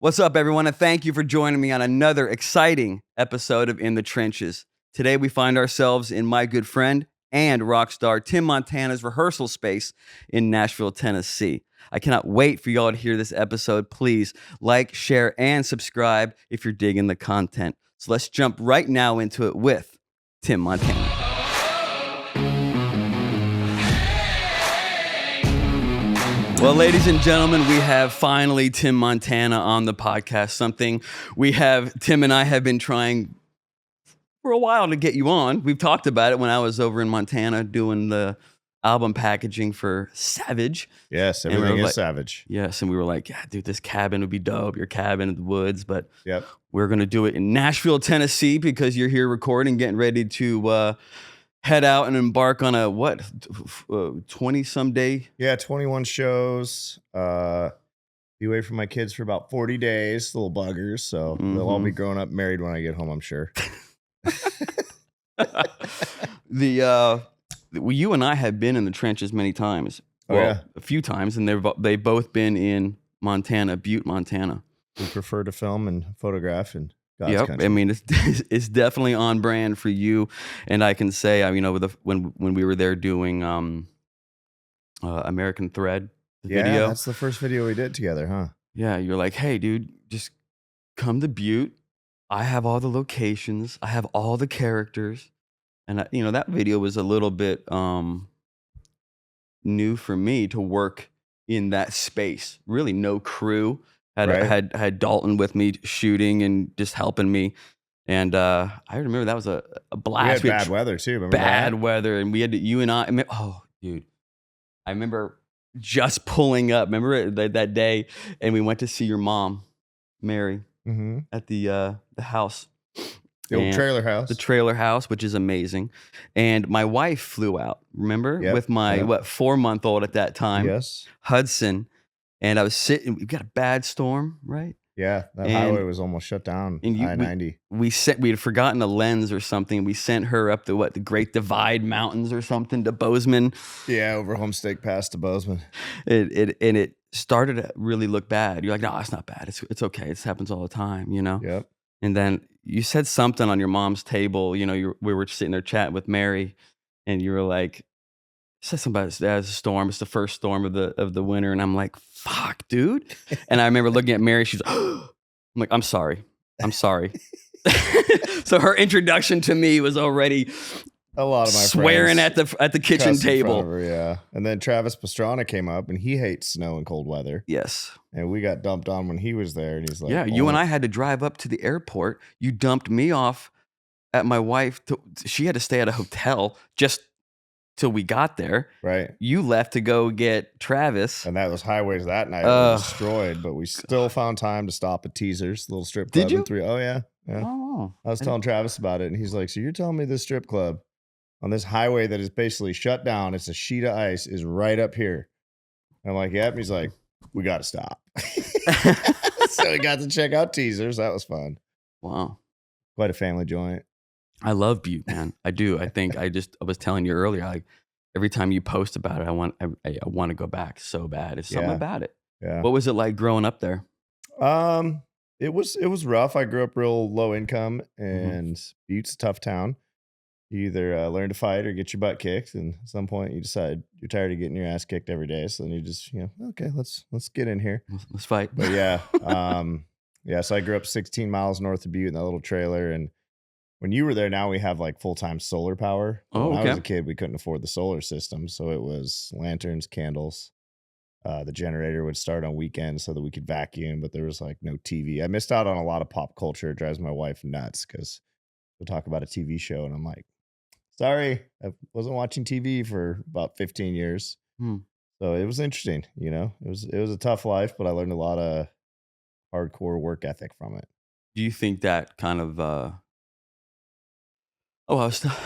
What's up, everyone, and thank you for joining me on another exciting episode of In the Trenches. Today, we find ourselves in my good friend and rock star Tim Montana's rehearsal space in Nashville, Tennessee. I cannot wait for y'all to hear this episode. Please like, share, and subscribe if you're digging the content. So let's jump right now into it with Tim Montana. Well, ladies and gentlemen, we have finally Tim Montana on the podcast, something Tim and I have been trying for a while to get you on. We've talked about it when I was over in Montana doing the album packaging for Savage. Yes, everything is Savage. Yes, and we were like, yeah, dude, this cabin would be dope, your cabin in the woods, but Yep. We're going to do it in Nashville, Tennessee, because you're here recording, getting ready to head out and embark on a 20-some day? Yeah, 21 shows. Be away from my kids for about 40 days, little buggers. So they'll all be grown up, married when I get home, I'm sure. You and I have been in the trenches many times. A few times, and they've both been in Montana, Butte, Montana. We prefer to film and photograph in God's country. I mean, it's definitely on brand for you. And I can say, when we were there doing American Thread, video. That's the first video we did together, huh? Yeah, you're like, hey, dude, just come to Butte. I have all the locations. I have all the characters. And, that video was a little bit new for me to work in that space. Really no crew. Had Dalton with me shooting and just helping me. And I remember that was a blast. We had bad weather too. Remember bad weather. And we had you and I, dude, I remember just pulling up. Remember that day? And we went to see your mom, Mary, at the house. The old trailer house. The trailer house, which is amazing. And my wife flew out, remember? With my, 4-month-old at that time. Yes. Hudson. And I was sitting, we got a bad storm, right? Yeah, that highway was almost shut down, I-90. We had forgotten a lens or something. We sent her up the Great Divide Mountains or something to Bozeman. Yeah, over Homestake Pass to Bozeman. It started to really look bad. You're like, no, it's not bad. It's okay. It happens all the time, Yep. And then you said something on your mom's table. We were sitting there chatting with Mary, and you were like, said something about it's a storm. It's the first storm of the winter, and I'm like, "Fuck, dude!" And I remember looking at Mary. She's, I'm like, "I'm sorry." So her introduction to me was already a lot of my swearing friends at the kitchen table. Her, and then Travis Pastrana came up, and he hates snow and cold weather. Yes, and we got dumped on when he was there, and he's like, "Yeah, you and I had to drive up to the airport. You dumped me off at my wife. She had to stay at a hotel just." Till we got there, right? You left to go get Travis, and that was highways that night were destroyed. But we still found time to stop at Teasers, little strip club. Did you? Oh yeah. Oh, I was telling Travis about it, and he's like, "So you're telling me this strip club on this highway that is basically shut down? It's a sheet of ice, is right up here." I'm like, "Yep." And he's like, "We got to stop." So we got to check out Teasers. That was fun. Wow, quite a family joint. I love Butte, man. I do. I think I was telling you earlier, like every time you post about it, I want to go back so bad. It's something about it. Yeah. What was it like growing up there? It was rough. I grew up real low income, and Butte's a tough town. You either learn to fight or get your butt kicked, and at some point you decide you're tired of getting your ass kicked every day. So then you just, okay, let's get in here. Let's fight. But yeah, so I grew up 16 miles north of Butte in that little trailer, and when you were there, now we have like full-time solar power. When I was a kid, we couldn't afford the solar system. So it was lanterns, candles. The generator would start on weekends so that we could vacuum, but there was like no TV. I missed out on a lot of pop culture. It drives my wife nuts because we'll talk about a TV show and I'm like, sorry, I wasn't watching TV for about 15 years. So it was interesting. It was a tough life, but I learned a lot of hardcore work ethic from it. Do you think that kind of, I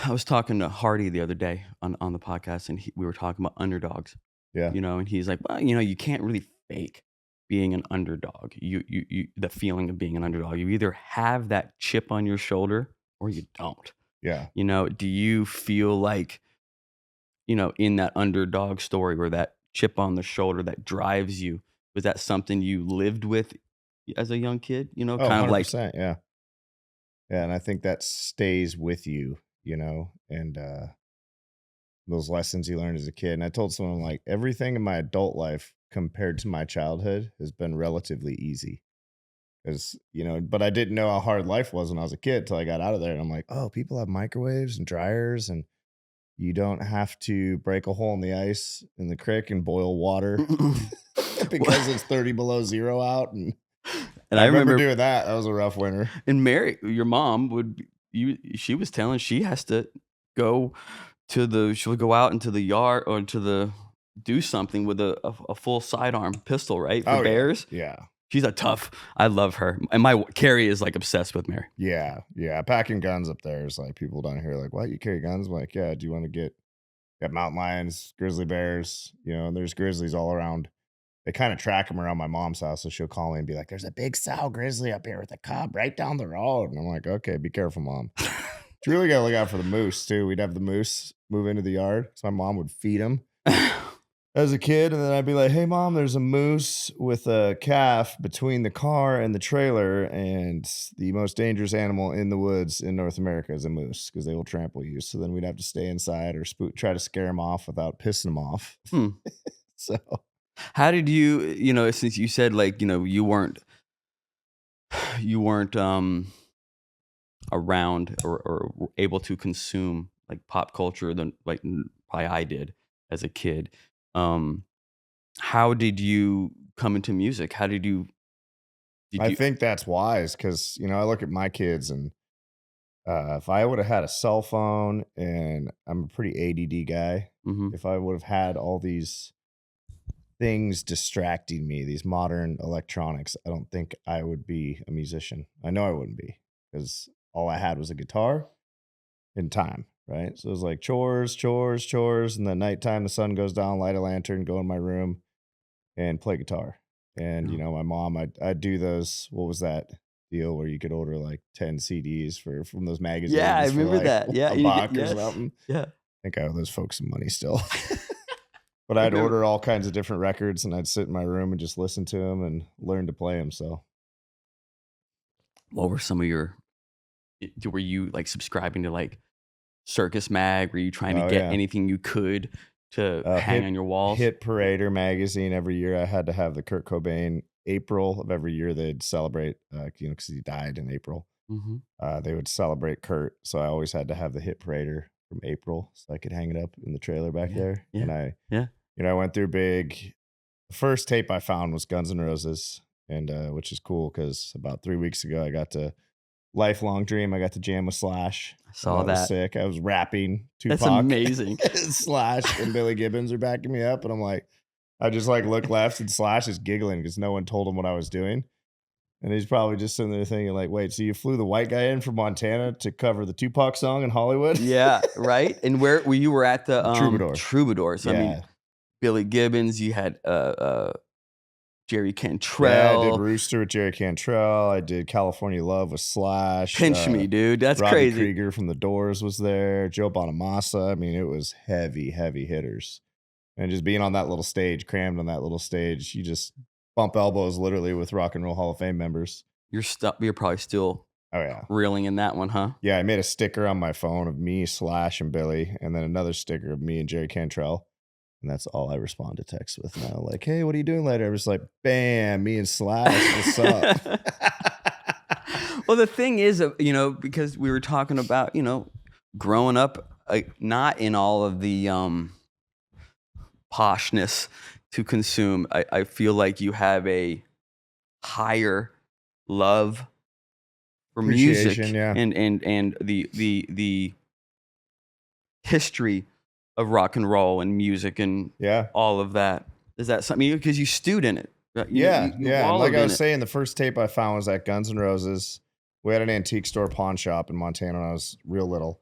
was talking to Hardy the other day on the podcast, and we were talking about underdogs. Yeah. And he's like, well, you can't really fake being an underdog. You the feeling of being an underdog. You either have that chip on your shoulder or you don't. Yeah. Do you feel like, in that underdog story or that chip on the shoulder that drives you, was that something you lived with as a young kid? You know, Oh, kind of like 100%. Yeah. Yeah. And I think that stays with you, and those lessons you learned as a kid. And I told someone, like, everything in my adult life compared to my childhood has been relatively easy. Because, but I didn't know how hard life was when I was a kid till I got out of there. And I'm like, oh, people have microwaves and dryers, and you don't have to break a hole in the ice in the creek and boil water because it's 30 below zero out. And I I remember remember doing that. That was a rough winter. and Mary, your mom she was telling she has to go she'll go out into the yard or do something with a full sidearm pistol, right? For Oh, bears. yeah. She's I love her. And Carrie is like obsessed with Mary. Yeah. Yeah. Packing guns up there is like people down here like, why you carry guns? I'm like, yeah, do you want to got mountain lions, grizzly bears, and there's grizzlies all around. They kind of track them around my mom's house. So she'll call me and be like, there's a big sow grizzly up here with a cub right down the road. And I'm like, okay, be careful, Mom. You really got to look out for the moose too. We'd have the moose move into the yard. So my mom would feed them as a kid. And then I'd be like, hey, Mom, there's a moose with a calf between the car and the trailer. And the most dangerous animal in the woods in North America is a moose because they will trample you. So then we'd have to stay inside or try to scare them off without pissing them off. So how did since you said like, you weren't around or able to consume like pop culture than like probably I did as a kid. How did you come into music? How did you I think that's wise because, I look at my kids and if I would have had a cell phone, and I'm a pretty ADD guy, if I would have had all these things distracting me, these modern electronics, I don't think I would be a musician. I know I wouldn't be because all I had was a guitar and time, right? So it was like chores, chores, chores. And then nighttime, the sun goes down, light a lantern, go in my room and play guitar. And, my mom, I'd do those, what was that deal where you could order like 10 CDs from those magazines? Yeah, I remember like that. Yeah. a buck or something. Yeah. I think I owe those folks some money still. But I'd order all kinds of different records and I'd sit in my room and just listen to them and learn to play them. So what were some of were you like subscribing to like Circus Mag? Were you trying to get anything you could to hang on your walls? Hit Parader magazine. Every year I had to have the Kurt Cobain. April of every year they'd celebrate, because he died in April. They would celebrate Kurt. So I always had to have the Hit Parader from April so I could hang it up in the trailer back there. Yeah. And I went through big. The first tape I found was Guns N' Roses, and which is cool because about 3 weeks ago I got to lifelong dream. I got to jam with Slash. I saw that. Was sick. I was rapping Tupac. That's amazing. Slash and Billy Gibbons are backing me up, and I'm like, I just like look left and Slash is giggling because no one told him what I was doing. And he's probably just sitting there thinking like, wait, so you flew the white guy in from Montana to cover the Tupac song in Hollywood? Yeah, right. And where you were at the Troubadours. Yeah. I mean, Billy Gibbons, you had Jerry Cantrell. Yeah, I did Rooster with Jerry Cantrell. I did California Love with Slash. Pinch Me, dude. That's Robbie crazy. Krieger from The Doors was there. Joe Bonamassa. I mean, it was heavy, heavy hitters. And just being on that little stage, crammed on that little stage, you just bump elbows literally with Rock and Roll Hall of Fame members. You're probably still reeling in that one, huh? Yeah, I made a sticker on my phone of me, Slash, and Billy, and then another sticker of me and Jerry Cantrell. And that's all I respond to text with now. Like, hey, what are you doing later? I'm just like, bam, me and Slash, what's up? Well, the thing is, because we were talking about, growing up, not in all of the poshness to consume. I feel like you have a higher love for music and the history of rock and roll and music and all of that. Is that something because you stewed in it? You And like I was saying, the first tape I found was at Guns N' Roses. We had an antique store pawn shop in Montana when I was real little.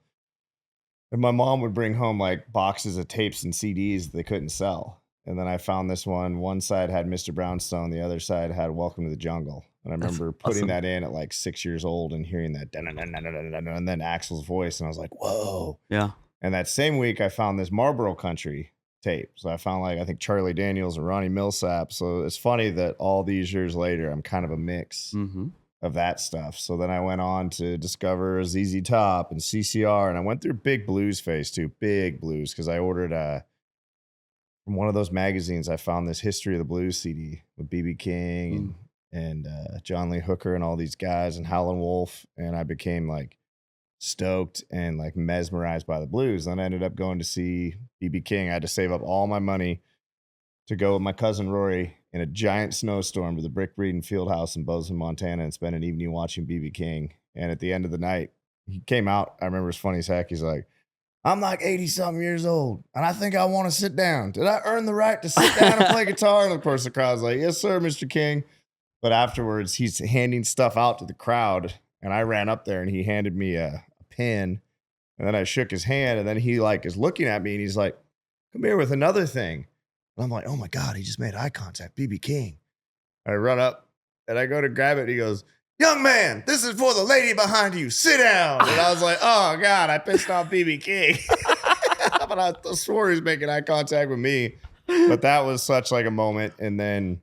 And my mom would bring home like boxes of tapes and CDs they couldn't sell. And then I found this one. One side had Mr. Brownstone. The other side had Welcome to the Jungle. And I remember putting that in at like 6 years old and hearing that and then Axl's voice. And I was like, whoa. Yeah. And that same week I found this Marlboro Country tape. So I found like, I think Charlie Daniels and Ronnie Millsap. So it's funny that all these years later, I'm kind of a mix of that stuff. So then I went on to discover ZZ Top and CCR, and I went through big blues phase too, big blues, because I ordered from one of those magazines. I found this History of the Blues CD with BB King and John Lee Hooker and all these guys and Howlin' Wolf, and I became like stoked and like mesmerized by the blues. Then I ended up going to see BB King. I had to save up all my money to go with my cousin Rory in a giant snowstorm to the Brick Breeden Fieldhouse in Bozeman, Montana, and spend an evening watching BB King. And at the end of the night, he came out. I remember it's funny as heck. He's like, I'm like 80-something years old, and I think I want to sit down. Did I earn the right to sit down and play guitar? And of course, the crowd's like, yes, sir, Mr. King. But afterwards, he's handing stuff out to the crowd, and I ran up there, and he handed me a pen, and then I shook his hand, and then he like is looking at me, and he's like, come here with another thing. And I'm like, oh my God, he just made eye contact, BB King. I run up, and I go to grab it, and he goes, young man, this is for the lady behind you. Sit down. And I was like, oh, God, I pissed off BB King. But I swore he was making eye contact with me. But that was such like a moment. And then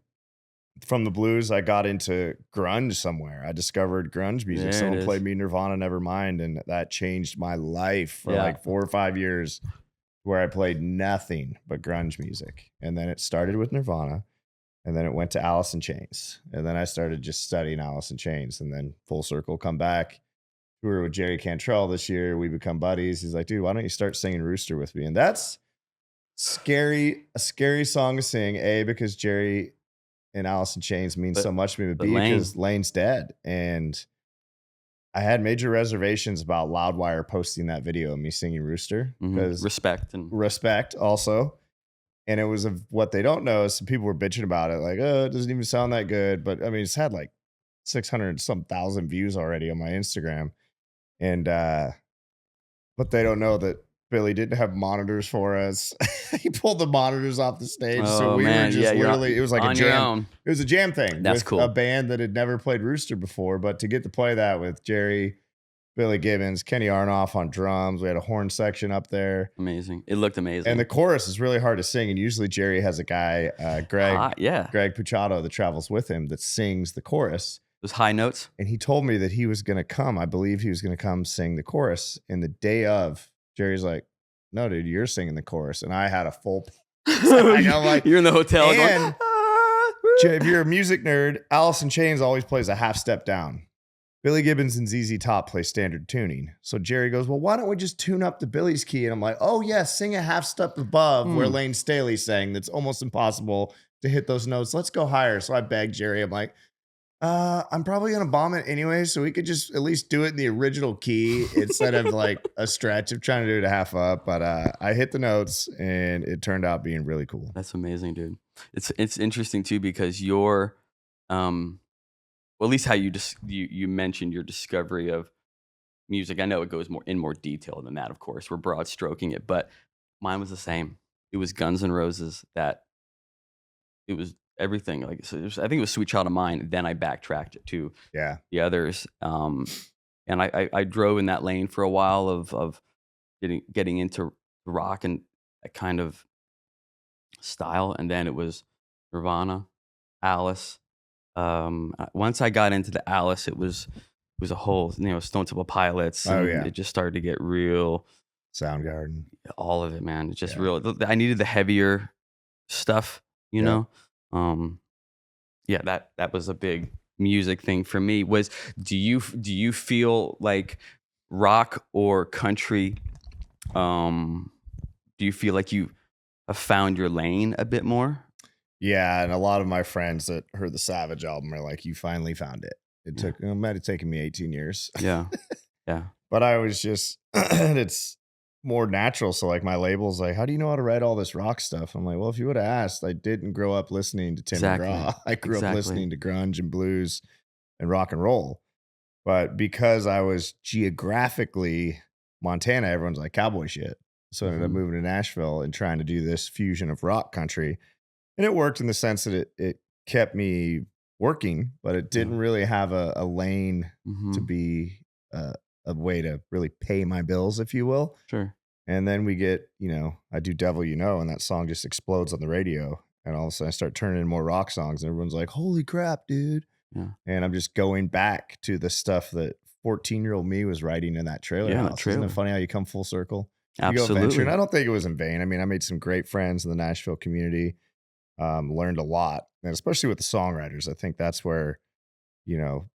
from the blues, I got into grunge somewhere. I discovered grunge music. Someone played me Nirvana Nevermind, and that changed my life for like 4 or 5 years, where I played nothing but grunge music. And then it started with Nirvana. And then it went to Alice in Chains. And then I started just studying Alice in Chains. And then full circle, come back. We were with Jerry Cantrell this year. We become buddies. He's like, dude, why don't you start singing Rooster with me? And that's a scary song to sing. A, because Jerry and Alice in Chains means so much to me. But B, because Lane's dead. And I had major reservations about Loudwire posting that video of me singing Rooster. Because respect also. And it was what they don't know is some people were bitching about it. Like, oh, it doesn't even sound that good. But I mean, it's had like 600-some thousand views already on my Instagram. And, but they don't know that Billy didn't have monitors for us. He pulled the monitors off the stage. So we were just literally, it was like a jam. It was a jam thing. That's with cool. A band that had never played Rooster before. But to get to play that with Jerry, Billy Gibbons, Kenny Arnoff on drums. We had a horn section up there. Amazing. It looked amazing. And the chorus is really hard to sing. And usually Jerry has a guy, Greg Puciato, that travels with him that sings the chorus. Those high notes. And he told me that he was going to come. I believe he was going to come sing the chorus. And the day of, Jerry's like, no, dude, you're singing the chorus. And I had a full... I'm like, you're in the hotel and if you're a music nerd, Alice in Chains always plays a half step down. Billy Gibbons and ZZ Top play standard tuning. So Jerry goes, well, why don't we just tune up the Billy's key? And I'm like, oh, yeah, sing a half step above where Lane Staley sang. That's almost impossible to hit those notes. Let's go higher. So I begged Jerry. I'm like, I'm probably going to bomb it anyway, so we could just at least do it in the original key instead of like a stretch of trying to do it a half up. But I hit the notes, and it turned out being really cool. That's amazing, dude. It's interesting, too, because you're... well, at least how you mentioned your discovery of music. I know it goes more detail than that, of course. We're broad stroking it, but mine was the same. It was Guns N' Roses that it was everything. Like, so I think it was Sweet Child of Mine. Then I backtracked it to the others. And I drove in that lane for a while of getting into rock and that kind of style. And then it was Nirvana, Alice. Once I got into the Alice, it was a whole, Stone Temple Pilots. It just started to get real. Soundgarden. All of it, man. It's just real. I needed the heavier stuff, you know? That was a big music thing for me. Do you feel like rock or country, do you feel like you have found your lane a bit more? Yeah, and a lot of my friends that heard the Savage album are like, you finally found it. It might have taken me 18 years. Yeah. But I was just, it's more natural. So like my label's like, how do you know how to write all this rock stuff? I'm like, well, if you would have asked, I didn't grow up listening to Tim McGraw. I grew up listening to grunge and blues and rock and roll. But because I was geographically Montana, everyone's like cowboy shit. So I ended up moving to Nashville and trying to do this fusion of rock country. And it worked in the sense that it kept me working, but it didn't really have a lane to be a way to really pay my bills, if you will. Sure. And then we get, I do Devil You Know, and that song just explodes on the radio. And all of a sudden I start turning in more rock songs, and everyone's like, holy crap, dude. Yeah. And I'm just going back to the stuff that 14-year-old me was writing in that trailer house. Isn't it funny how you come full circle? Absolutely. You go venture, and I don't think it was in vain. I mean, I made some great friends in the Nashville community, learned a lot, and especially with the songwriters. I think that's where,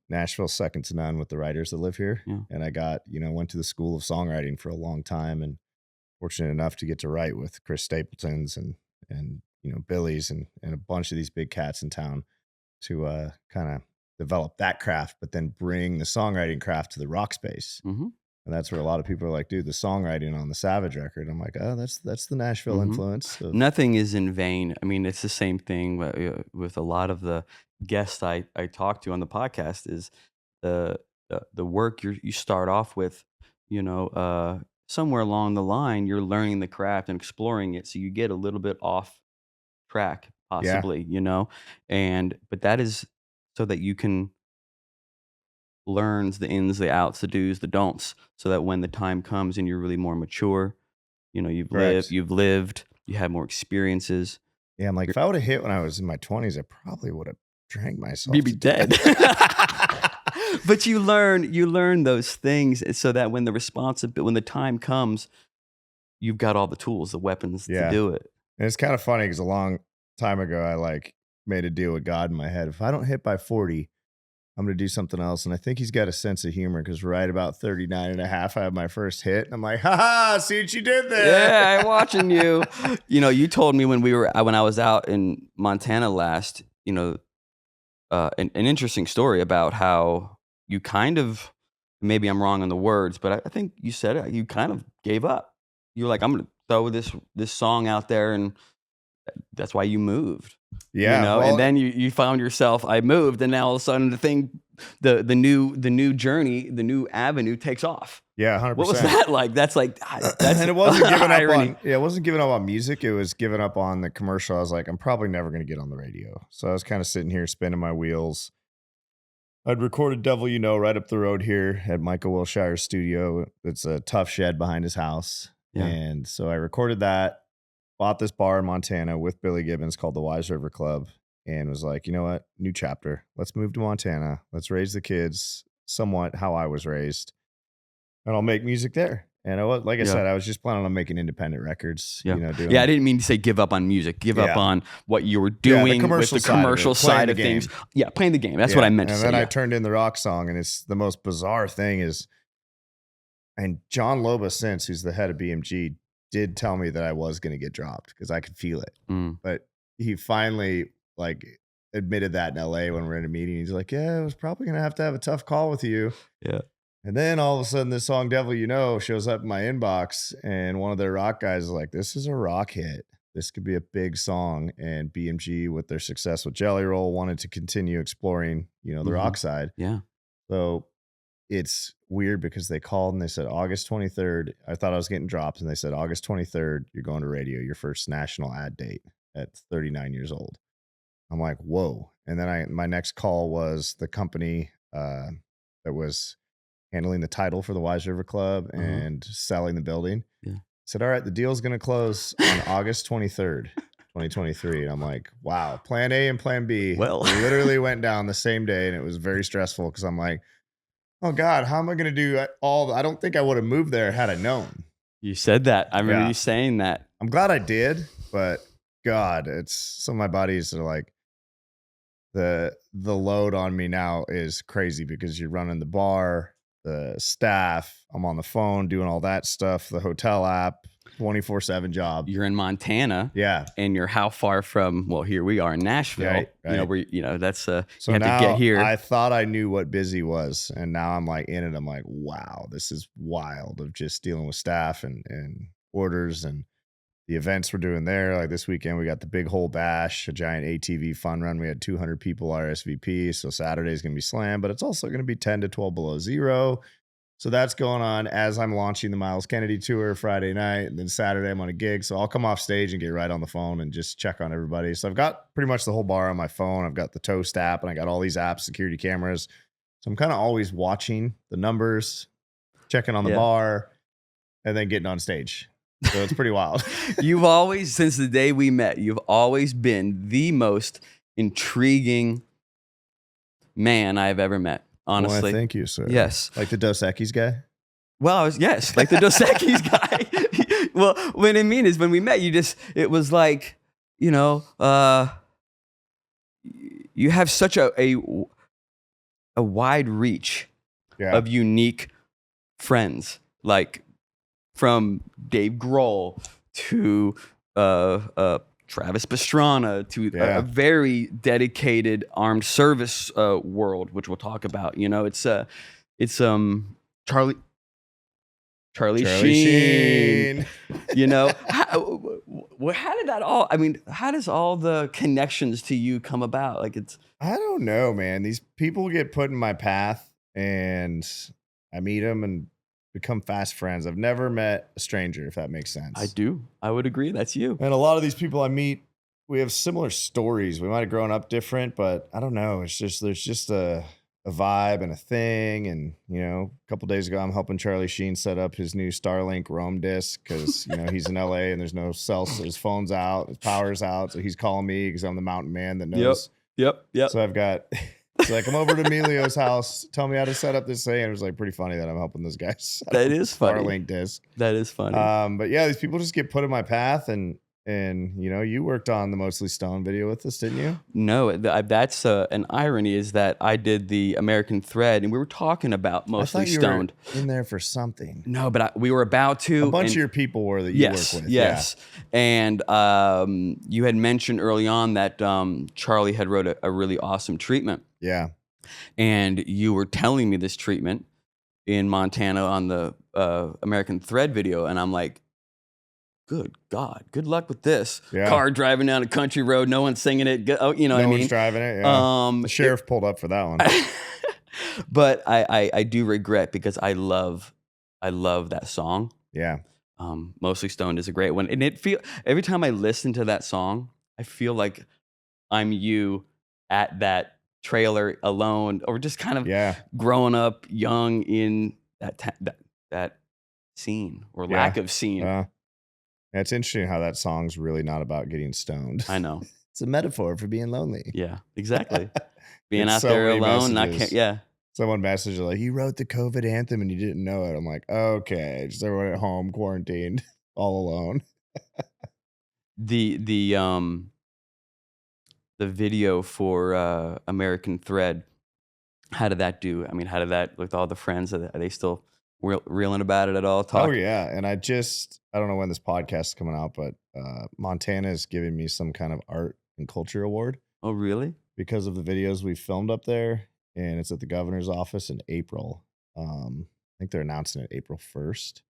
Nashville's second to none with the writers that live here. Yeah. And I got, went to the school of songwriting for a long time, and fortunate enough to get to write with Chris Stapleton's and Billy's and a bunch of these big cats in town to kind of develop that craft, but then bring the songwriting craft to the rock space. Mm-hmm. And that's where a lot of people are like, dude, the songwriting on the Savage record. I'm like, oh, that's the Nashville influence. Nothing is in vain. I mean, it's the same thing with a lot of the guests I talk to on the podcast. Is the work you start off with, somewhere along the line, you're learning the craft and exploring it. So you get a little bit off track, possibly, but that is so that you can learn the ins, the outs, the do's, the don'ts, so that when the time comes and you're really more mature, you've lived, you have more experiences. Yeah, I'm like, if I would have hit when I was in my 20s, I probably would have drank myself. You'd be dead. But you learn those things so that when the time comes, you've got all the tools, the weapons to do it. And it's kind of funny because a long time ago, I made a deal with God in my head. If I don't hit by 40, I'm going to do something else. And I think he's got a sense of humor because right about 39 and a half, I had my first hit. And I'm like, ha, see what you did there. Yeah, I'm watching you. You told me when I was out in Montana last, an interesting story about how you kind of, maybe I'm wrong on the words, but I think you said it, you kind of gave up. You're like, I'm going to throw this song out there, and that's why you moved. Yeah. And then you found yourself, I moved, and now all of a sudden the new journey, the new avenue takes off. Yeah, 100%. What was that like? That's and it wasn't giving up on, it wasn't giving up on music. It was giving up on the commercial. I was like, I'm probably never going to get on the radio. So I was kind of sitting here spinning my wheels. I'd recorded Devil You Know right up the road here at Michael Wilshire's studio. It's a tough shed behind his house. Yeah. And so I recorded that, bought this bar in Montana with Billy Gibbons called the Wise River Club, and was like, you know what? New chapter. Let's move to Montana. Let's raise the kids somewhat how I was raised, and I'll make music there. And like I said, I was just planning on making independent records. Yeah. I didn't mean to say give up on music. Give up on what you were doing with the commercial side of things. Yeah, playing the game. That's what I meant to say. And then I turned in the rock song, and it's the most bizarre thing is, and John Loba, since who's the head of BMG, did tell me that I was going to get dropped because I could feel it. But he finally admitted that in LA when we're in a meeting. He's like, yeah, I was probably going to have a tough call with you. Yeah. And then all of a sudden this song Devil You Know shows up in my inbox, and one of their rock guys is like, this is a rock hit. This could be a big song. And BMG, with their success with Jelly Roll, wanted to continue exploring, the rock side. Yeah. So it's weird because they called and they said August 23rd. I thought I was getting dropped, and they said August 23rd, you're going to radio, your first national ad date at 39 years old. I'm like, whoa. And then my next call was the company that was handling the title for the Wise River Club and selling the building. Yeah. Said, all right, the deal's going to close on August 23rd, 2023. And I'm like, wow, plan A and plan B. Well, literally went down the same day, and it was very stressful because I'm like, oh God, how am I going to do I don't think I would have moved there had I known. You said that. I remember you saying that. I'm glad I did, but God, it's some of my buddies are like, the load on me now is crazy because you're running the bar, the staff, I'm on the phone doing all that stuff, the hotel app, 24/7 job. You're in Montana. Yeah. And you're how far from, well, here we are in Nashville. Right. Where, that's, so you have to get here. I thought I knew what busy was. And now I'm like in it. I'm like, wow, this is wild of just dealing with staff and orders and the events we're doing there. Like this weekend, we got the Big Hole Bash, a giant ATV fun run. We had 200 people RSVP. So Saturday's going to be slam, but it's also going to be 10 to 12 below zero. So that's going on as I'm launching the Miles Kennedy tour Friday night. And then Saturday I'm on a gig. So I'll come off stage and get right on the phone and just check on everybody. So I've got pretty much the whole bar on my phone. I've got the Toast app, and I got all these apps, security cameras. So I'm kind of always watching the numbers, checking on the bar, and then getting on stage. So it's pretty wild. You've always, since the day we met, you've always been the most intriguing man I've ever met. Honestly. Well, thank you, sir. Yes. Like the Dos Equis guy? Well, yes, like the Dos Equis guy. Well, what I mean is when we met, it was like, you have such a wide reach of unique friends, like from Dave Grohl to Travis Pastrana to a very dedicated armed service world, which we'll talk about. It's Charlie Sheen. How did that all? I mean, how does all the connections to you come about? I don't know, man. These people get put in my path, and I meet them and become fast friends. I've never met a stranger, if that makes sense. I do. I would agree. That's you. And a lot of these people I meet, we have similar stories. We might have grown up different, but I don't know. It's just there's just a vibe and a thing. And, a couple days ago, I'm helping Charlie Sheen set up his new Starlink roam disc because, he's in LA and there's no cell. So his phone's out, his power's out. So he's calling me because I'm the mountain man that knows. Yep. So I've got, come over to Emilio's house, tell me how to set up this thing. And it was pretty funny that I'm helping this guy set up that is funny. Starlink disc. That is funny. But yeah, these people just get put in my path and you worked on the Mostly Stoned video with us, didn't you? No, that's an irony is that I did the American Thread and we were talking about Mostly Stoned. Were in there for something. No, but we were about to. A bunch of your people were that you work with. Yes. Yeah. And you had mentioned early on that Charlie had wrote a really awesome treatment. Yeah. And you were telling me this treatment in Montana on the American Thread video. And I'm like, good God, good luck with this. Yeah. Car driving down a country road, no one's singing it. No one's driving it. Yeah. The sheriff pulled up for that one. But I do regret because I love that song. Yeah. Mostly Stoned is a great one. And every time I listen to that song, I feel like I'm you at that trailer alone or just kind of growing up young in that scene or lack of scene. It's interesting how that song's really not about getting stoned. I know. It's a metaphor for being lonely. Yeah, exactly. Being out there alone. Someone messaged like, you wrote the COVID anthem and you didn't know it. I'm like, okay, just everyone at home, quarantined, all alone. The video for American Thread, how did that do? I mean, how did that, with all the friends, are they still reeling about it at all? Oh yeah, and I don't know when this podcast is coming out, but Montana is giving me some kind of art and culture award. Oh really? Because of the videos we filmed up there, and it's at the governor's office in April. I think they're announcing it April 1st.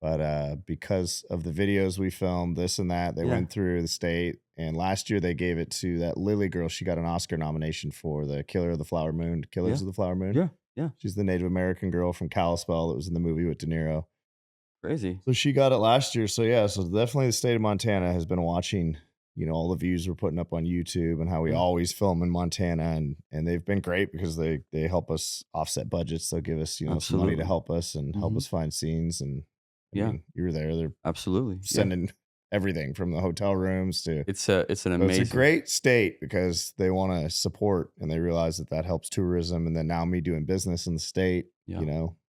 But because of the videos we filmed, this and that, they went through the state. And last year they gave it to that Lily girl. She got an Oscar nomination for the Killers of the Flower Moon. Yeah. She's the Native American girl from Kalispell that was in the movie with De Niro. Crazy. So she got it last year. So yeah, so definitely the state of Montana has been watching, all the views we're putting up on YouTube and how we always film in Montana. And they've been great because they help us offset budgets. They'll give us, some money to help us and help us find scenes. And I mean, you were there. They're absolutely sending everything from the hotel rooms to it's an amazing, it's a great state because they want to support and they realize that helps tourism. And then now me doing business in the state, it's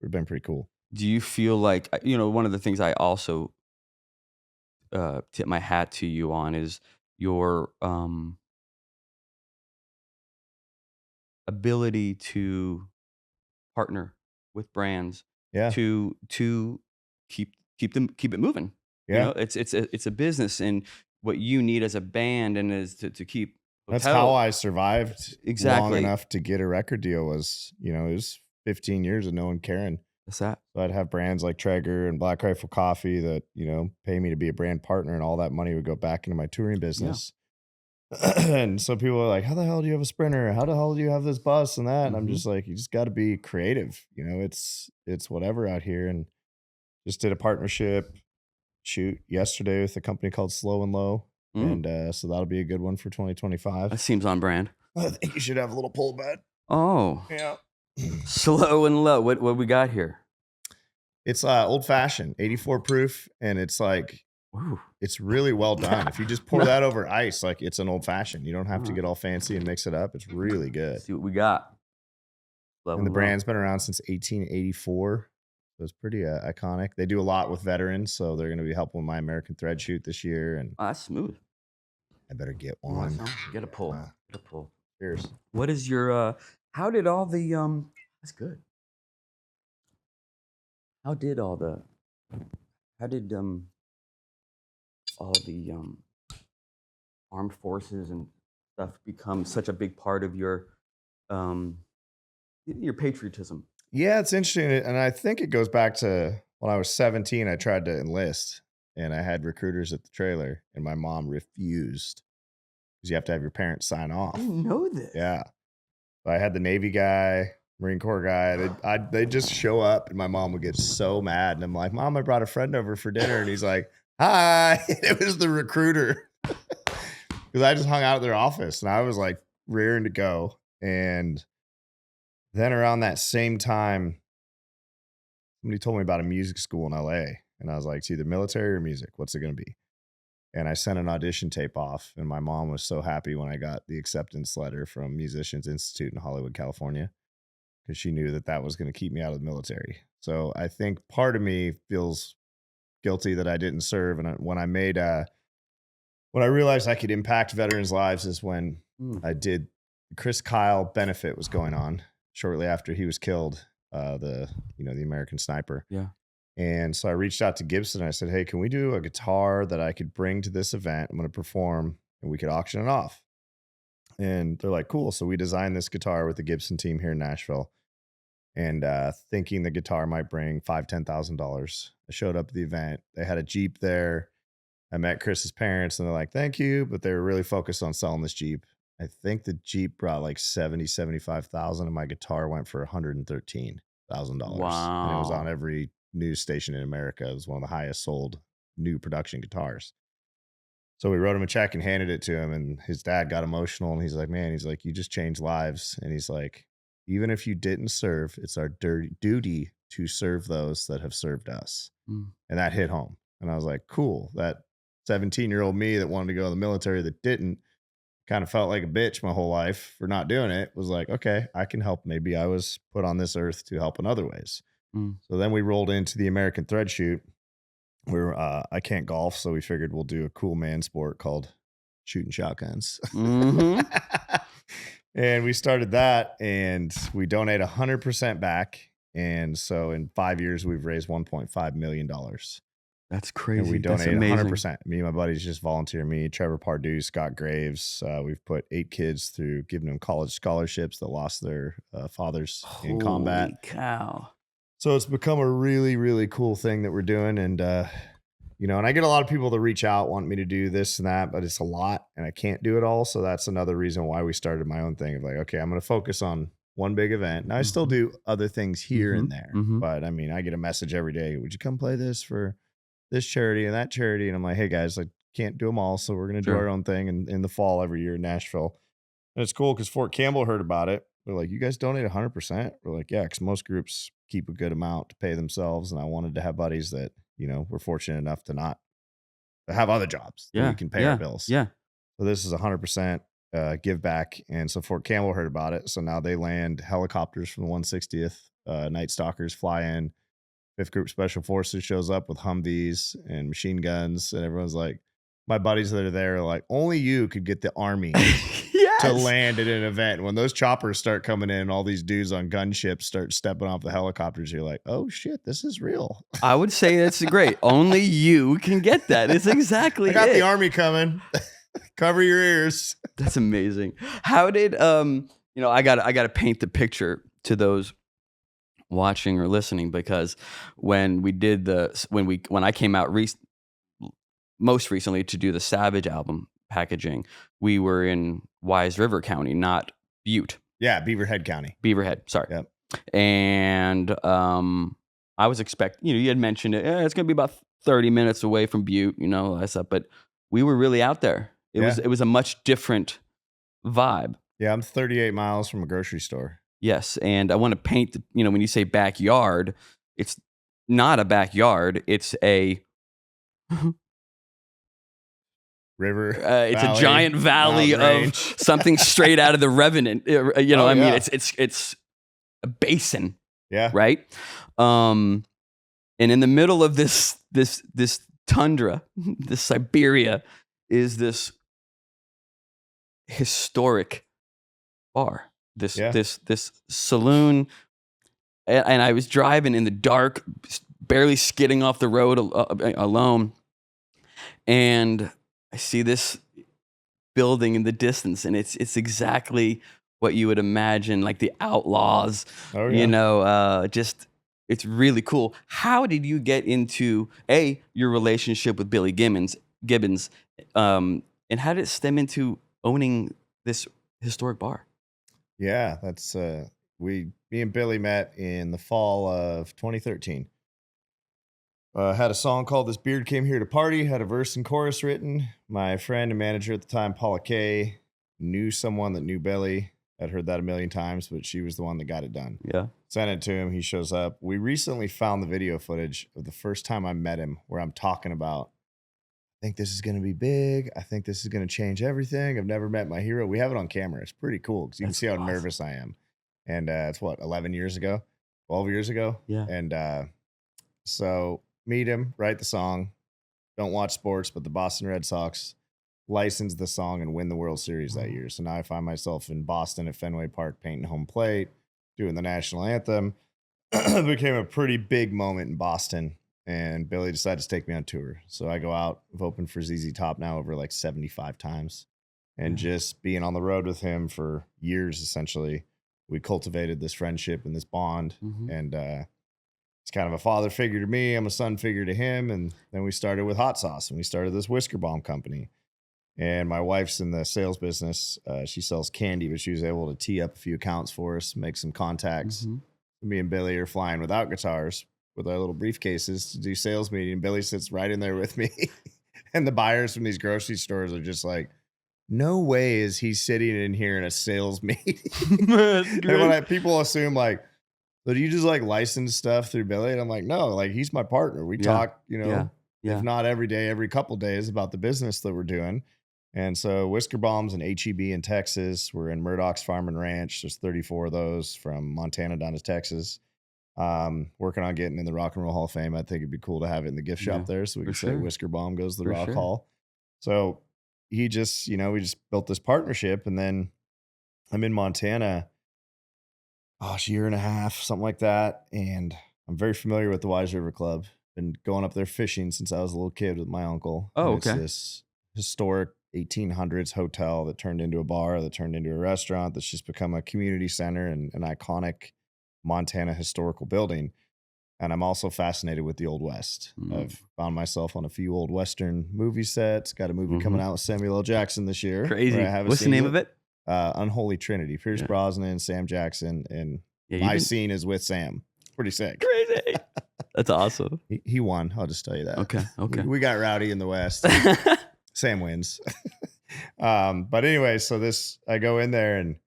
been pretty cool. Do you feel like, one of the things I also tip my hat to you on is your ability to partner with brands to keep it moving. Yeah. It's a business, and what you need as a band and is to keep. That's how I survived exactly long enough to get a record deal. Was it was 15 years of no one caring. What's that? So I'd have brands like Traeger and Black Rifle Coffee that pay me to be a brand partner, and all that money would go back into my touring business. And so people are like, how the hell do you have a Sprinter? How the hell do you have this bus and that? And I'm just like, you just got to be creative. It's whatever out here. And just did a partnership shoot yesterday with a company called Slow and Low. And so that'll be a good one for 2025. That seems on brand. I think you should have a little pull bed. Oh. Yeah. Slow and Low. What we got here? It's old fashioned, 84 proof, and it's like Ooh. it's really well done. If you just pour that over ice, like it's an old fashioned. You don't have to get all fancy and mix it up. It's really good. Let's see what we got. And the brand's been around since 1884. So it's pretty iconic. They do a lot with veterans, so they're going to be helping with my American Thread shoot this year. And that's smooth. I better get one. Get a pull. Get a pull. Cheers. What is your? How did all the? That's good. How did all the? How did all the armed forces and stuff become such a big part of your patriotism? Yeah, it's interesting. And I think it goes back to when I was 17, I tried to enlist and I had recruiters at the trailer and my mom refused because you have to have your parents sign off. I didn't know this. Yeah. So I had the Navy guy, Marine Corps guy. They'd just show up and my mom would get so mad. And I'm like, Mom, I brought a friend over for dinner. And he's like, hi. It was the recruiter. Because I just hung out at their office and I was like rearing to go. And then around that same time, somebody told me about a music school in LA. And I was like, it's either military or music. What's it going to be? And I sent an audition tape off. And my mom was so happy when I got the acceptance letter from Musicians Institute in Hollywood, California, because she knew that was going to keep me out of the military. So I think part of me feels guilty that I didn't serve. And when I realized I could impact veterans' lives is when I did. Chris Kyle benefit was going on shortly after he was killed, the American sniper. Yeah. And so I reached out to Gibson and I said, hey, can we do a guitar that I could bring to this event? I'm going to perform and we could auction it off. And they're like, cool. So we designed this guitar with the Gibson team here in Nashville and thinking the guitar might bring $5,000, $10,000. I showed up at the event. They had a Jeep there. I met Chris's parents and they're like, thank you. But they were really focused on selling this Jeep. I think the Jeep brought like 75,000 and my guitar went for $113,000. Wow. And it was on every news station in America. It was one of the highest sold new production guitars. So we wrote him a check and handed it to him and his dad got emotional and he's like, man, he's like, you just changed lives. And he's like, even if you didn't serve, it's our duty to serve those that have served us. And that hit home. And I was like, cool. That 17-year-old me that wanted to go to the military that didn't, kind of felt like a bitch my whole life for not doing it, was like, okay, I can help. Maybe I was put on this earth to help in other ways. So then we rolled into the American Thread shoot where I can't golf. So we figured we'll do a cool man sport called shooting shotguns. And we started that and we donate 100% back. And so in 5 years, we've raised $1.5 million. That's crazy. And we donate 100%. Me and my buddies just volunteer. Me, Trevor Pardue, Scott Graves. We've put 8 kids through giving them college scholarships that lost their fathers in combat. Holy cow. So it's become a really, really cool thing that we're doing. And, and I get a lot of people that reach out, want me to do this and that, but it's a lot and I can't do it all. So that's another reason why we started my own thing of like, okay, I'm going to focus on one big event. Now I still do other things here and there, but I mean, I get a message every day. Would you come play this for this charity and that charity? And I'm like, hey guys, I can't do them all. So we're going to do our own thing in the fall every year in Nashville. And it's cool because Fort Campbell heard about it. They're like, you guys donate 100%? We're like, yeah, because most groups keep a good amount to pay themselves. And I wanted to have buddies that, we're fortunate enough to not have other jobs that we can pay our bills. Yeah. So this is 100% give back. And so Fort Campbell heard about it. So now they land helicopters from the 160th. Night Stalkers fly in. 5th Group Special Forces shows up with Humvees and machine guns. And everyone's like, my buddies that are there are like, only you could get the Army to land at an event. When those choppers start coming in, all these dudes on gunships start stepping off the helicopters. You're like, oh shit, this is real. I would say that's great. Only you can get that. It's exactly I got the Army coming. Cover your ears. That's amazing. How did I got to paint the picture to those watching or listening, because when I came out most recently to do the Savage album packaging, we were in Wise River County, not Butte. Yeah, Beaverhead County. Beaverhead, sorry. Yep. And I was expecting, you had mentioned it. It's going to be about 30 minutes away from Butte, all that stuff. But we were really out there. It was a much different vibe. Yeah, I'm 38 miles from a grocery store. Yes, and I want to paint, when you say backyard, it's not a backyard. It's a river. it's valley, a giant valley mountain of range. something straight out of the Revenant. Oh, I mean, yeah. it's a basin, Yeah. right? And in the middle of this tundra, this Siberia, is this historic bar, this saloon. And I was driving in the dark, barely skidding off the road alone, and I see this building in the distance, and it's exactly what you would imagine, like the Outlaws. Oh, yeah. Just it's really cool. How did you get into your relationship with Billy Gibbons, and how did it stem into owning this historic bar? Yeah, that's me and Billy met in the fall of 2013. Had a song called "This Beard Came Here to Party." Had a verse and chorus written. My friend and manager at the time, Paula Kay, knew someone that knew Billy. I'd heard that a million times, but she was the one that got it done. Yeah. Sent it to him. He shows up. We recently found the video footage of the first time I met him, where I'm talking about, I think this is going to be big. I think this is going to change everything. I've never met my hero. We have it on camera. It's pretty cool because you can see how nervous I am. And it's 11 years ago, 12 years ago. Yeah. And so meet him, write the song. Don't watch sports, but the Boston Red Sox licensed the song and win the World Series that year. So now I find myself in Boston at Fenway Park painting home plate, doing the national anthem. It became a pretty big moment in Boston. And Billy decided to take me on tour. So I go out, I've opened for ZZ Top now over 75 times. And just being on the road with him for years, essentially, we cultivated this friendship and this bond. Mm-hmm. And it's kind of a father figure to me. I'm a son figure to him. And then we started with hot sauce, and we started this whisker bomb company. And my wife's in the sales business. She sells candy, but she was able to tee up a few accounts for us, make some contacts. Mm-hmm. Me and Billy are flying without guitars, with our little briefcases to do sales meeting. Billy sits right in there with me. And the buyers from these grocery stores are just like, no way is he sitting in here in a sales meeting. And when people assume so do you just license stuff through Billy? And I'm like, no, he's my partner. We talk, if not every day, every couple days about the business that we're doing. And so Whisker Bombs and HEB in Texas. We're in Murdoch's Farm and Ranch. There's 34 of those from Montana down to Texas. Working on getting in the Rock and Roll Hall of Fame. I think it'd be cool to have it in the gift shop there, so we can say Whisker Bomb goes to the Rock Hall. So he just, we just built this partnership, and then I'm in Montana, a year and a half, something like that, and I'm very familiar with the Wise River Club. Been going up there fishing since I was a little kid with my uncle. Oh, okay. It's this historic 1800s hotel that turned into a bar, that turned into a restaurant, that's just become a community center and an iconic Montana historical building. And I'm also fascinated with the Old West. I've found myself on a few old Western movie sets. Got a movie coming out with Samuel L. Jackson this year. Crazy. What's the name of it? Unholy Trinity. Pierce Brosnan, Sam Jackson, and my scene is with Sam. Pretty sick. Crazy. That's awesome. He won. I'll just tell you that. Okay. We got rowdy in the West. Sam wins. But anyway, so I go in there and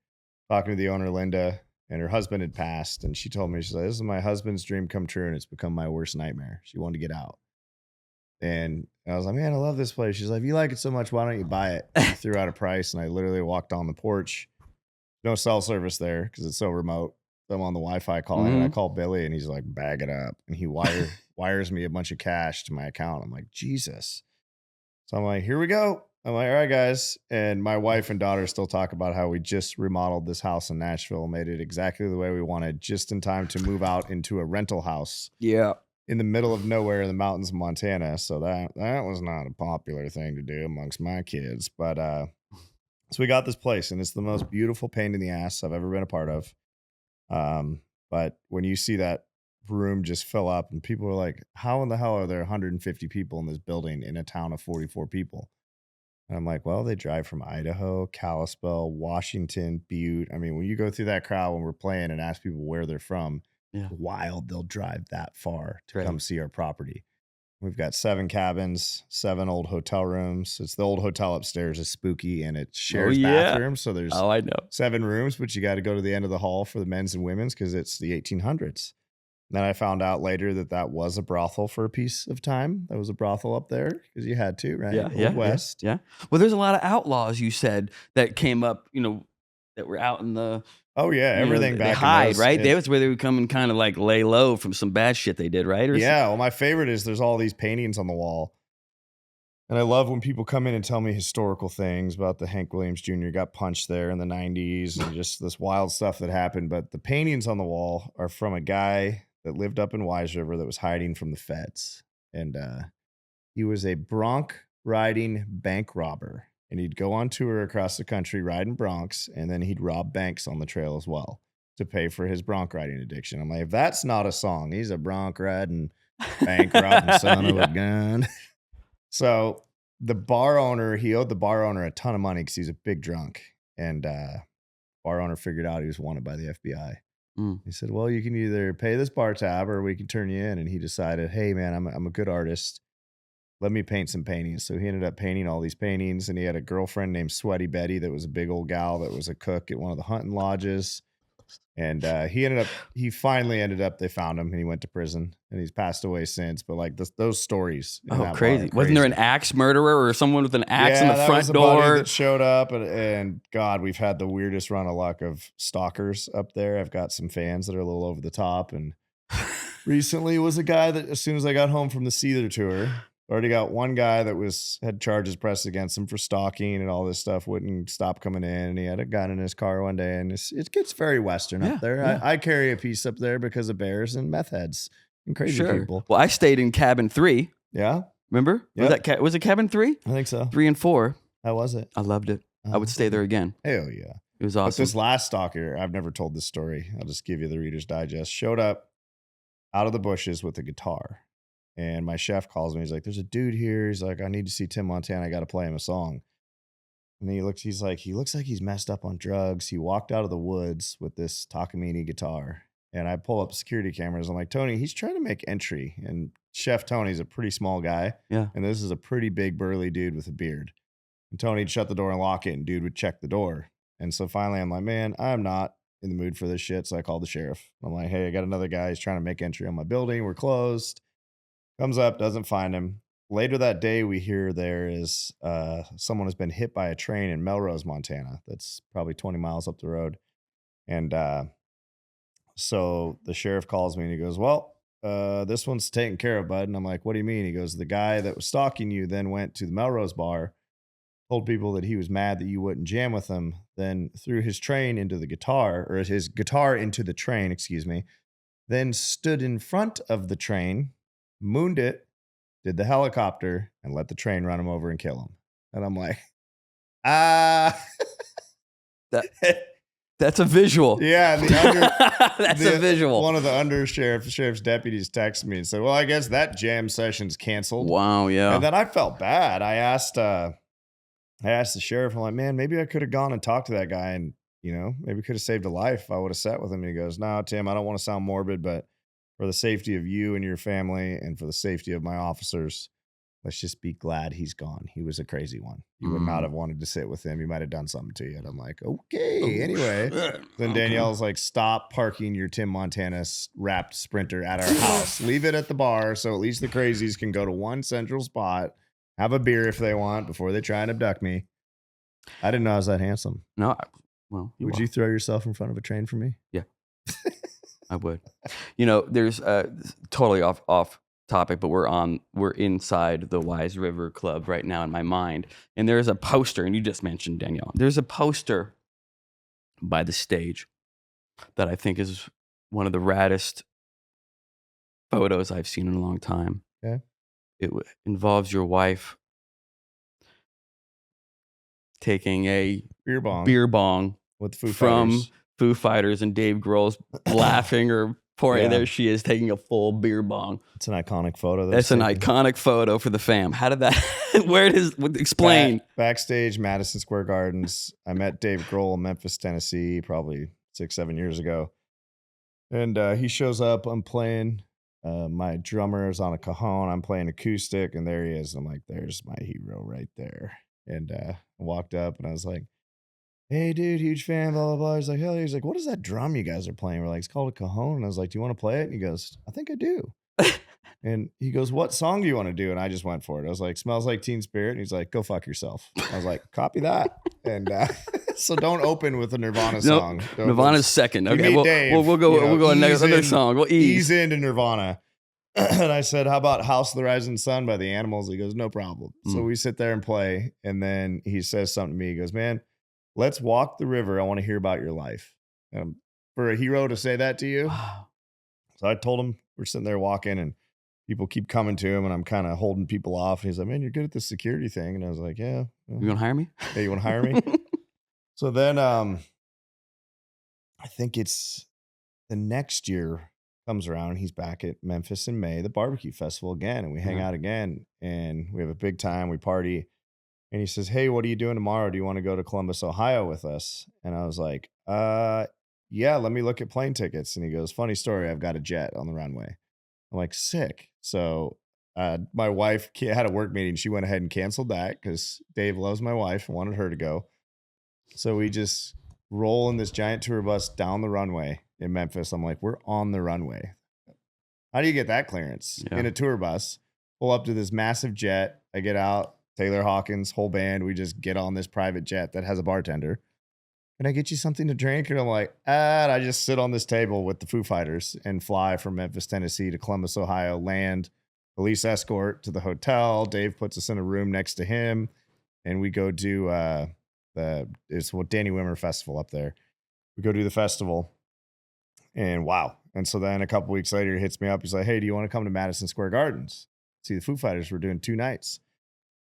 talking to the owner, Linda. And her husband had passed, and she told me, she's like, this is my husband's dream come true, and it's become my worst nightmare. She wanted to get out. And I was like, man, I love this place. She's like, if you like it so much, why don't you buy it? She threw out a price, and I literally walked on the porch. No cell service there because it's so remote. So I'm on the Wi-Fi calling, and I call Billy, and he's like, bag it up. And he wires me a bunch of cash to my account. I'm like, Jesus. So I'm like, here we go. I'm like, all right, guys. And my wife and daughter still talk about how we just remodeled this house in Nashville, made it exactly the way we wanted, just in time to move out into a rental house. Yeah. In the middle of nowhere in the mountains of Montana. So that was not a popular thing to do amongst my kids. But so we got this place, and it's the most beautiful pain in the ass I've ever been a part of. But when you see that room just fill up, and people are like, how in the hell are there 150 people in this building in a town of 44 people? And I'm like, well, they drive from Idaho, Kalispell, Washington, Butte. I mean, when you go through that crowd when we're playing and ask people where they're from, it's wild. They'll drive that far to come see our property. We've got 7 cabins, 7 old hotel rooms. It's the old hotel upstairs is spooky, and it shares bathrooms. So there's 7 rooms, but you got to go to the end of the hall for the men's and women's because it's the 1800s. Then I found out later that was a brothel for a piece of time. That was a brothel up there because you had to, right? Old West. Yeah. Well, there's a lot of outlaws, you said, that came up, that were out in the. Oh yeah, everything back. They hide, right? That was where they would come and kind of like lay low from some bad shit they did, right? Well, my favorite is there's all these paintings on the wall. And I love when people come in and tell me historical things about the Hank Williams Jr. got punched there in the 90s and just this wild stuff that happened. But the paintings on the wall are from a guy that lived up in Wise River that was hiding from the feds. And he was a bronc riding bank robber. And he'd go on tour across the country riding broncs, and then he'd rob banks on the trail as well to pay for his bronc riding addiction. I'm like, if that's not a song, he's a bronc riding, bank robbing son of a gun. So the bar owner, he owed the bar owner a ton of money because he's a big drunk. And bar owner figured out he was wanted by the FBI. He said, well, you can either pay this bar tab or we can turn you in. And he decided, hey, man, I'm a good artist. Let me paint some paintings. So he ended up painting all these paintings. And he had a girlfriend named Sweaty Betty that was a big old gal that was a cook at one of the hunting lodges. And he finally ended up, they found him and he went to prison and he's passed away since. But like those stories. Oh, crazy. Wasn't there an axe murderer or someone with an axe in the front was door? Buddy that showed up and God, we've had the weirdest run of luck of stalkers up there. I've got some fans that are a little over the top. And recently was a guy that as soon as I got home from the Cedar tour, already got one guy that had charges pressed against him for stalking and all this stuff, wouldn't stop coming in. And he had a gun in his car one day and it gets very Western up there. Yeah. I carry a piece up there because of bears and meth heads and crazy people. Well, I stayed in cabin 3. Yeah. Remember? Yep. Was it cabin 3? I think so. 3 and 4. How was it? I loved it. I would stay there again. Hell yeah. It was awesome. But this last stalker, I've never told this story. I'll just give you the Reader's Digest. Showed up out of the bushes with a guitar. And my chef calls me. He's like, there's a dude here. He's like, I need to see Tim Montana. I got to play him a song. And he looks like he's messed up on drugs. He walked out of the woods with this Takamine guitar. And I pull up security cameras. I'm like, Tony, he's trying to make entry. And Chef Tony's a pretty small guy. Yeah. And this is a pretty big burly dude with a beard. And Tony'd shut the door and lock it. And dude would check the door. And so finally I'm like, man, I'm not in the mood for this shit. So I called the sheriff. I'm like, hey, I got another guy. He's trying to make entry on my building. We're closed. Comes up, doesn't find him. Later that day, we hear there is someone has been hit by a train in Melrose, Montana. That's probably 20 miles up the road. And so the sheriff calls me and he goes, well, this one's taken care of, bud. And I'm like, what do you mean? He goes, the guy that was stalking you then went to the Melrose bar, told people that he was mad that you wouldn't jam with him, then threw his train into the guitar, or his guitar into the train, excuse me, then stood in front of the train, mooned it, did the helicopter, and let the train run him over and kill him. And I'm like, That's a visual. Yeah. That's a visual. One of the sheriff's deputies texted me and said, well, I guess that jam session's canceled. Wow, yeah. And then I felt bad. I asked the sheriff, I'm like, man, maybe I could have gone and talked to that guy and, maybe could have saved a life if I would have sat with him. And he goes, no, Tim, I don't want to sound morbid, but for the safety of you and your family and for the safety of my officers, let's just be glad he's gone. He was a crazy one. You would not have wanted to sit with him. He might have done something to you. And I'm like, okay. Anyway, then Danielle's like, stop parking your Tim Montana wrapped Sprinter at our house. Leave it at the bar so at least the crazies can go to one central spot, have a beer if they want before they try and abduct me. I didn't know I was that handsome. No, would you throw yourself in front of a train for me? Yeah, I would. There's totally off topic, but we're inside the Wise River Club right now in my mind, and there's a poster, and you just mentioned Danielle. There's a poster by the stage that I think is one of the raddest photos I've seen in a long time. Okay. It involves your wife taking a beer bong with Foo from Fighters. Foo Fighters, and Dave Grohl's laughing or pouring. Yeah. There she is taking a full beer bong. It's an iconic photo. That's an iconic photo for the fam. How did that? Explain. Backstage, Madison Square Gardens. I met Dave Grohl in Memphis, Tennessee, probably 6-7 years ago. And he shows up. I'm playing. My drummer is on a cajon. I'm playing acoustic, and there he is. I'm like, there's my hero right there. And I walked up, and I was like, hey, dude, huge fan, blah, blah, blah. He's like, hell yeah. He's like, what is that drum you guys are playing? We're like, it's called a cajon. And I was like, do you want to play it? And he goes, I think I do. And he goes, what song do you want to do? And I just went for it. I was like, Smells Like Teen Spirit. And he's like, go fuck yourself. I was like, copy that. And so don't open with a Nirvana song. Nope. Nirvana's second. Okay, we'll go another song. We'll ease into Nirvana. And I said, how about House of the Rising Sun by the Animals? He goes, no problem. So we sit there and play. And then he says something to me. He goes, man, let's walk the river. I want to hear about your life. For a hero to say that to you. Wow. So I told him, we're sitting there walking and people keep coming to him and I'm kind of holding people off. And he's like, man, you're good at the security thing. And I was like, yeah. You want to hire me? Yeah, you want to hire me? So then I think it's the next year comes around. He's back at Memphis in May, the barbecue festival again. And we hang out again and we have a big time. We party. And he says, hey, what are you doing tomorrow? Do you want to go to Columbus, Ohio with us? And I was like, yeah, let me look at plane tickets. And he goes, funny story. I've got a jet on the runway. I'm like, sick. So my wife had a work meeting. She went ahead and canceled that because Dave loves my wife and wanted her to go. So we just roll in this giant tour bus down the runway in Memphis. I'm like, we're on the runway. How do you get that clearance? In a tour bus? Pull up to this massive jet. I get out, Taylor Hawkins, whole band. We just get on this private jet that has a bartender. Can I get you something to drink? And I'm like, and I just sit on this table with the Foo Fighters and fly from Memphis, Tennessee to Columbus, Ohio, land, police escort to the hotel. Dave puts us in a room next to him and we go do it's what Danny Wimmer Festival up there. We go do the festival and wow. And so then a couple weeks later, he hits me up. He's like, hey, do you want to come to Madison Square Gardens? See the Foo Fighters. We're doing 2 nights.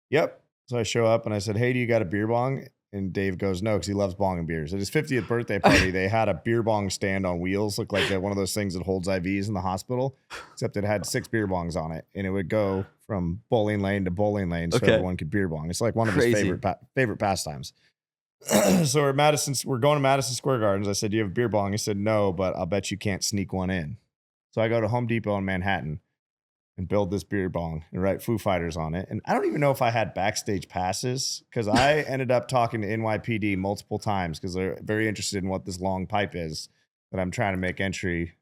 Yep. So I show up and I said, hey, do you got a beer bong? And Dave goes, no, because he loves bong and beers. At his 50th birthday party, they had a beer bong stand on wheels, looked like one of those things that holds IVs in the hospital, except it had 6 beer bongs on it. And it would go from bowling lane to bowling lane so everyone could beer bong. It's like one of his favorite pastimes. So we're going to Madison Square Gardens. I said, do you have a beer bong? He said, no, but I'll bet you can't sneak one in. So I go to Home Depot in Manhattan and build this beer bong and write Foo Fighters on it. And I don't even know if I had backstage passes because I ended up talking to NYPD multiple times because they're very interested in what this long pipe is that I'm trying to make entry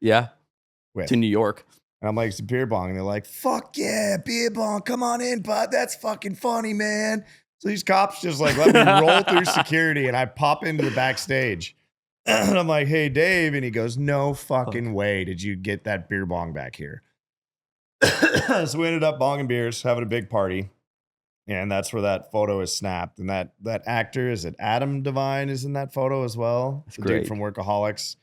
with. To New York. And I'm like, it's a beer bong. And they're like, fuck yeah, beer bong. Come on in, bud. That's fucking funny, man. So these cops just like let me roll through security and I pop into the backstage. And I'm like, hey, Dave. And he goes, no fucking way did you get that beer bong back here. So we ended up bonging beers, having a big party. And that's where that photo is snapped. And that actor, is it Adam Devine, is in that photo as well? That's the great. Dude from Workaholics.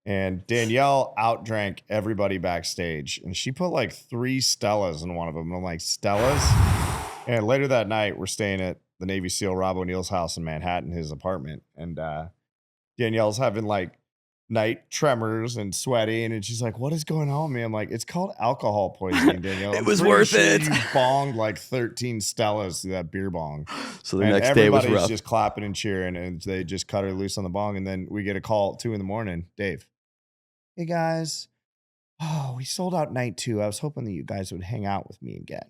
And Danielle outdrank everybody backstage. And she put like 3 Stellas in one of them. And I'm like, Stellas? And later that night, we're staying at the Navy SEAL Rob O'Neill's house in Manhattan, his apartment. And Danielle's having like night tremors and sweating. And she's like, what is going on with me? I'm like, it's called alcohol poisoning, Danielle. It was worth it. You bonged like 13 Stellas through that beer bong. So the next day was rough. Everybody's just clapping and cheering. And they just cut her loose on the bong. And then we get a call at 2 a.m. Dave, hey guys. Oh, we sold out night 2. I was hoping that you guys would hang out with me again.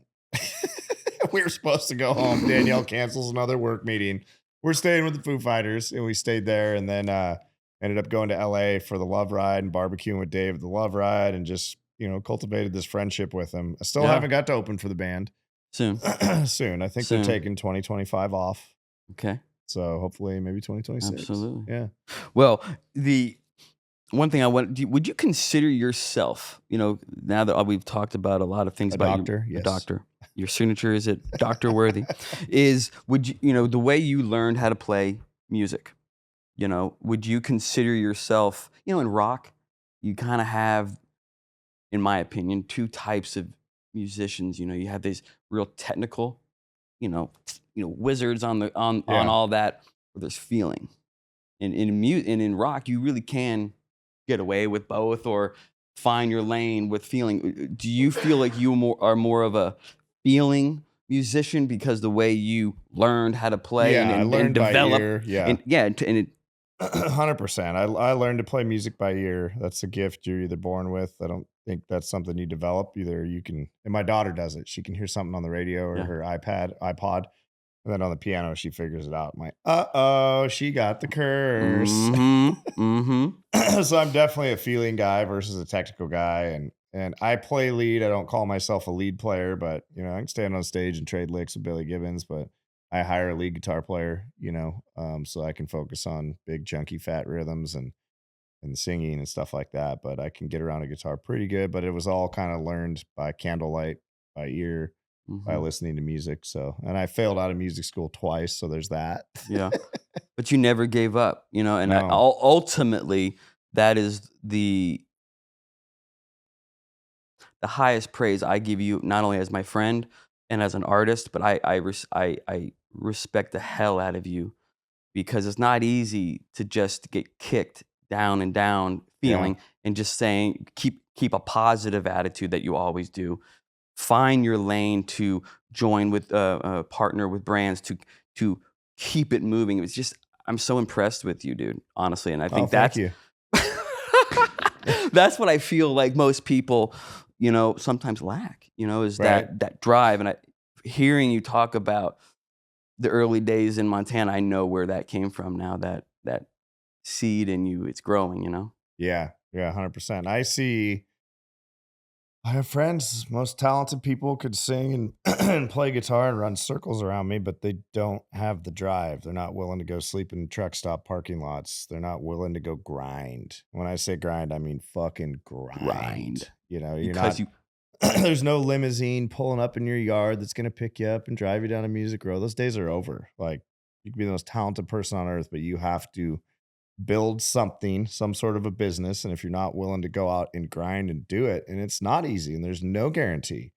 We were supposed to go home. Danielle cancels another work meeting. We're staying with the Foo Fighters, and we stayed there, and then ended up going to LA for the Love Ride and barbecuing with Dave at the Love Ride, and just cultivated this friendship with him. I still haven't got to open for the band. Soon. Soon. I think they're taking 2025 off. Okay. So hopefully maybe 2026. Absolutely. Yeah. Well, the one thing would you consider yourself, now that we've talked about a lot of things about doctor, you, yes. a doctor, your signature is it Dr. Worthy, would you, the way you learned how to play music, would you consider yourself, in rock, you kind of have, in my opinion, 2 types of musicians. You have these real technical, wizards on all that, where there's feeling. And in rock, you really can get away with both or find your lane with feeling. Do you feel like you are more of a feeling musician because the way you learned how to play and develop? By ear, yeah. And 100%. I learned to play music by ear. That's a gift you're either born with. I don't think that's something you develop. Either you can, and my daughter does it. She can hear something on the radio or her iPod, And then on the piano, she figures it out. I'm like, uh-oh, she got the curse. So I'm definitely a feeling guy versus a technical guy. And I play lead. I don't call myself a lead player, but, you know, I can stand on stage and trade licks with Billy Gibbons, but I hire a lead guitar player, you know, so I can focus on big, chunky, fat rhythms and singing and stuff like that. But I can get around a guitar pretty good, but it was all kind of learned by candlelight, by ear, by listening to music. So, and I failed out of music school twice. So there's that. Yeah. But you never gave up, you know, and No. ultimately that is the highest praise I give you, not only as my friend and as an artist, but I respect the hell out of you, because it's not easy to just get kicked down and down feeling and just saying, keep a positive attitude that you always do. Find your lane to join with partner with brands to keep it moving. It's just, I'm so impressed with you, dude, honestly. And I think thank you. that's what I feel like most people, you know, sometimes lack, you know, is that drive. And hearing you talk about the early days in Montana, I know where that came from now, that seed in you, it's growing, you know? Yeah. Yeah. 100%. I have friends, most talented people, could sing and, and play guitar and run circles around me, but they don't have the drive. They're not willing to go sleep in truck stop parking lots. They're not willing to go grind. When I say grind, I mean fucking grind. You know, you're Because not, there's no limousine pulling up in your yard that's going to pick you up and drive you down a music road. Those days are over. Like, you can be the most talented person on earth, but you have to build something, some sort of a business. And if you're not willing to go out and grind and do it, and it's not easy and there's no guarantee,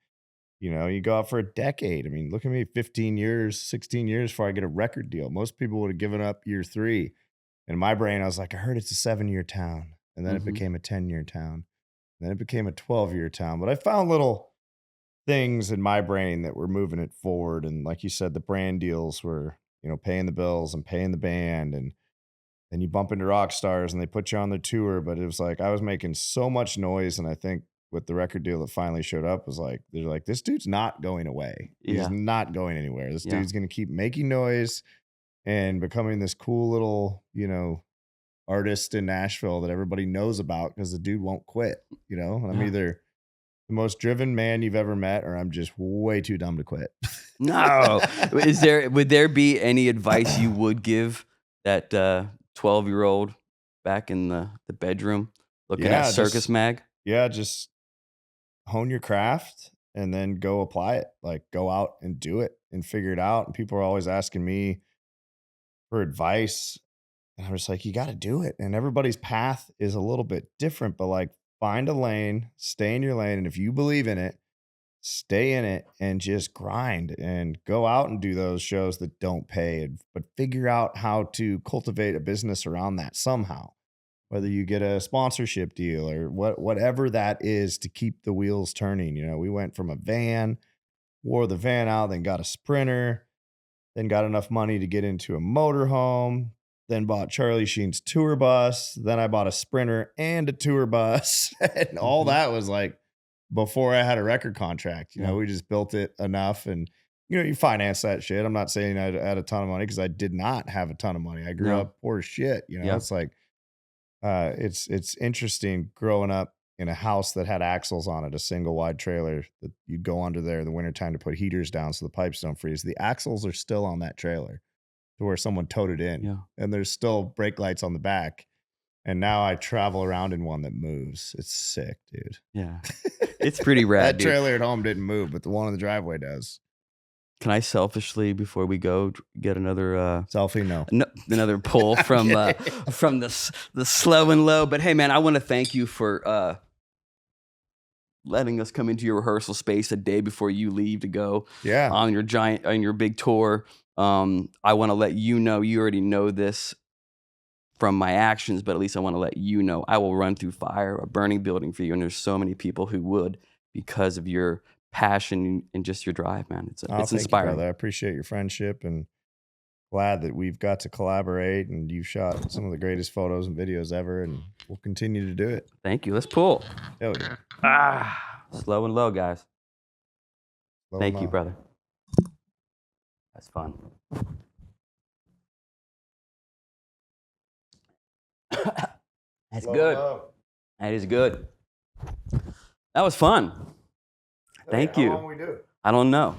you know, you go out for a decade. I mean, look at me, 15 years, 16 years before I get a record deal. Most people would have given up year 3. In my brain, I was like, I heard it's a 7-year town. And then it became a 10-year town. Then it became a 12-year town. But I found little things in my brain that were moving it forward. And like you said, the brand deals were, you know, paying the bills and paying the band. And then you bump into rock stars and they put you on their tour. But it was like, I was making so much noise. And I think with the record deal that finally showed up was like, they're like, this dude's not going away. He's not going anywhere. This dude's going to keep making noise and becoming this cool little, you know, artist in Nashville that everybody knows about because the dude won't quit, you know? And I'm either the most driven man you've ever met or I'm just way too dumb to quit. No. Would there be any advice you would give that 12-year-old back in the bedroom looking at Circus Mag? Yeah, just hone your craft and then go apply it. Like, go out and do it and figure it out. And people are always asking me for advice. And I'm just like, you got to do it. And everybody's path is a little bit different, but like, find a lane, stay in your lane. And if you believe in it, stay in it and just grind and go out and do those shows that don't pay, but figure out how to cultivate a business around that somehow, whether you get a sponsorship deal or whatever that is to keep the wheels turning. You know, we went from a van, wore the van out, then got a Sprinter, then got enough money to get into a motorhome, then bought Charlie Sheen's tour bus. Then I bought a Sprinter and a tour bus. And all that was like before I had a record contract. You know, we just built it enough and, you know, you finance that shit. I'm not saying I had a ton of money because I did not have a ton of money. I grew up poor as shit. You know, it's like, it's interesting growing up in a house that had axles on it, a single wide trailer that you'd go under there in the wintertime to put heaters down so the pipes don't freeze. The axles are still on that trailer to where someone towed it in, and there's still brake lights on the back. And now I travel around in one that moves. It's sick, dude. Yeah. It's pretty rad. That trailer at home didn't move, but the one in the driveway does. Can I selfishly, before we go, get another selfie? No, another pull from the slow and low. But hey, man, I want to thank you for letting us come into your rehearsal space a day before you leave to go on your big tour. I want to let you know, you already know this from my actions, but at least I want to let you know I will run through fire, a burning building for you. And there's so many people who would, because of your passion and just your drive, man. It's inspiring. You, brother. I appreciate your friendship and glad that we've got to collaborate, and you've shot some of the greatest photos and videos ever, and we'll continue to do it. Thank you. Let's pull. Hell yeah. Slow and low, guys. Thank you, brother. That's fun. That's good. That is good. That was fun. Thank you. How long we do? I don't know.